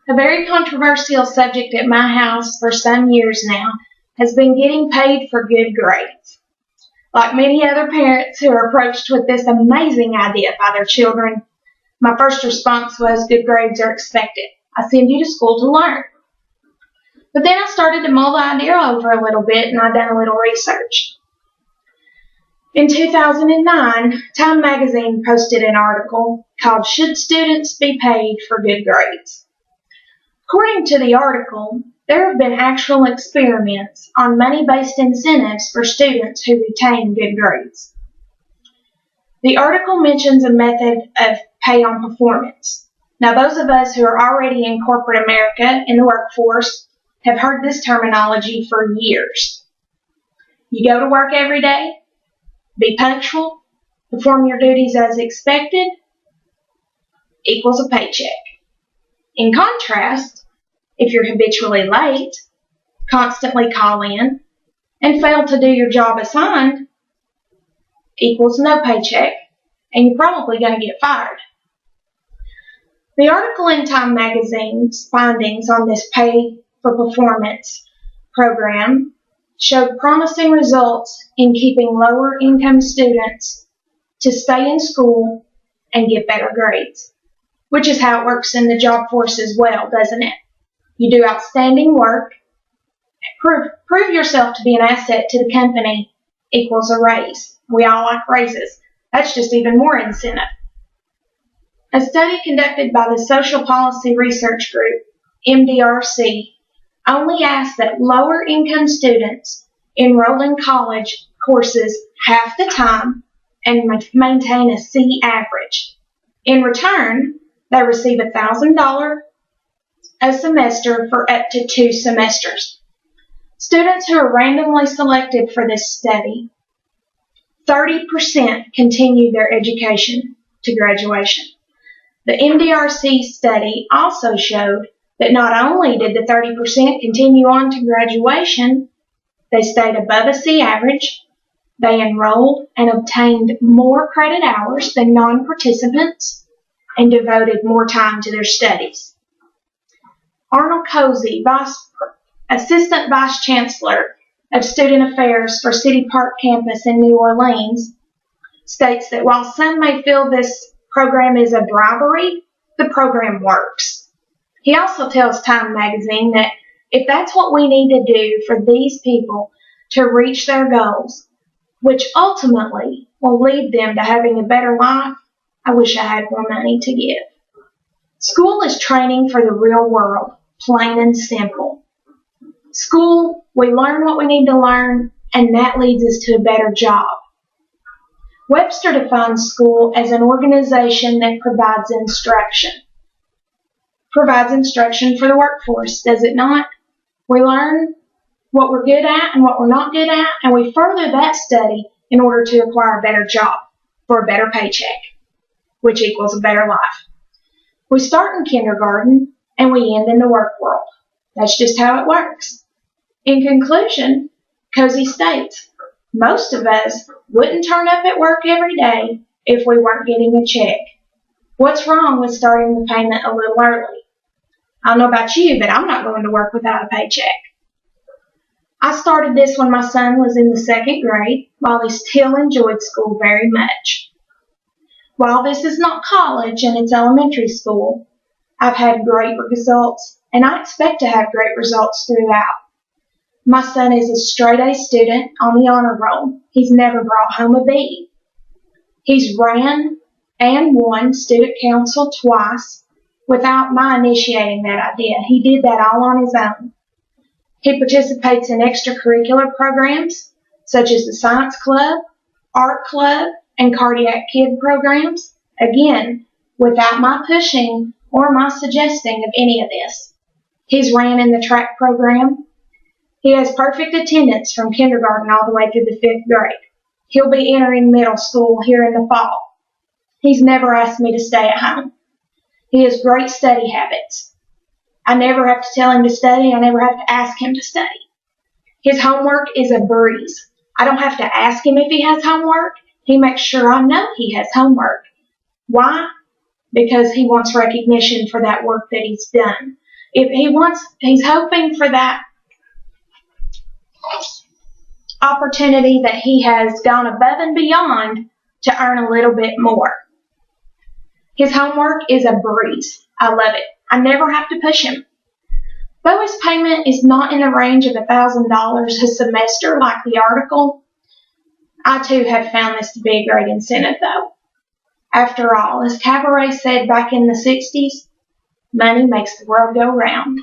A very controversial subject at my house for some years now has been getting paid for good grades. Like many other parents who are approached with this amazing idea by their children, my first response was good grades are expected. I send you to school to learn. But then I started to mull the idea over a little bit and I've done a little research. In 2009, Time magazine posted an article called Should Students Be Paid for Good Grades? According to the article, there have been actual experiments on money-based incentives for students who retain good grades. The article mentions a method of pay on performance. Now, those of us who are already in corporate America in the workforce have heard this terminology for years. You go to work every day, be punctual, perform your duties as expected, equals a paycheck. In contrast, if you're habitually late, constantly call in, and fail to do your job assigned, equals no paycheck, and you're probably going to get fired. The article in Time magazine's findings on this pay for performance program showed promising results in keeping lower income students to stay in school and get better grades, which is how it works in the job force as well, doesn't it? You do outstanding work, prove yourself to be an asset to the company, equals a raise. We all like raises. That's just even more incentive. A study conducted by the Social Policy Research Group, MDRC, only asked that lower income students enroll in college courses half the time and maintain a C average. In return, they receive $1,000 a semester for up to 2 semesters. Students who are randomly selected for this study, 30% continue their education to graduation. The MDRC study also showed that not only did the 30% continue on to graduation, they stayed above a C average, they enrolled and obtained more credit hours than non-participants, and devoted more time to their studies. Arnold Cozy, Assistant Vice Chancellor of Student Affairs for City Park Campus in New Orleans, states that while some may feel this program is a bribery, the program works. He also tells Time magazine that if that's what we need to do for these people to reach their goals, which ultimately will lead them to having a better life, I wish I had more money to give. School is training for the real world, plain and simple. School, we learn what we need to learn, and that leads us to a better job. Webster defines school as an organization that provides instruction. Provides instruction for the workforce, does it not? We learn what we're good at and what we're not good at, and we further that study in order to acquire a better job for a better paycheck, which equals a better life. We start in kindergarten and we end in the work world. That's just how it works. In conclusion, Cozy states, most of us wouldn't turn up at work every day if we weren't getting a check. What's wrong with starting the payment a little early? I don't know about you, but I'm not going to work without a paycheck. I started this when my son was in the 2nd grade, while he still enjoyed school very much. While this is not college and it's elementary school, I've had great results, and I expect to have great results throughout. My son is a straight-A student on the honor roll. He's never brought home a B. He's ran and won student council twice without my initiating that idea. He did that all on his own. He participates in extracurricular programs such as the Science Club, Art Club, and Cardiac Kid programs, again, without my pushing or my suggesting of any of this. He's ran in the track program. He has perfect attendance from kindergarten all the way through the 5th grade. He'll be entering middle school here in the fall. He's never asked me to stay at home. He has great study habits. I never have to tell him to study. I never have to ask him to study. His homework is a breeze. I don't have to ask him if he has homework. He makes sure I know he has homework. Why? Because he wants recognition for that work that he's done. He's hoping for that opportunity that he has gone above and beyond to earn a little bit more. His homework is a breeze. I love it. I never have to push him. Though his payment is not in the range of $1,000 a semester like the article, I too have found this to be a great incentive though. After all, as Cabaret said back in the 60s, money makes the world go round.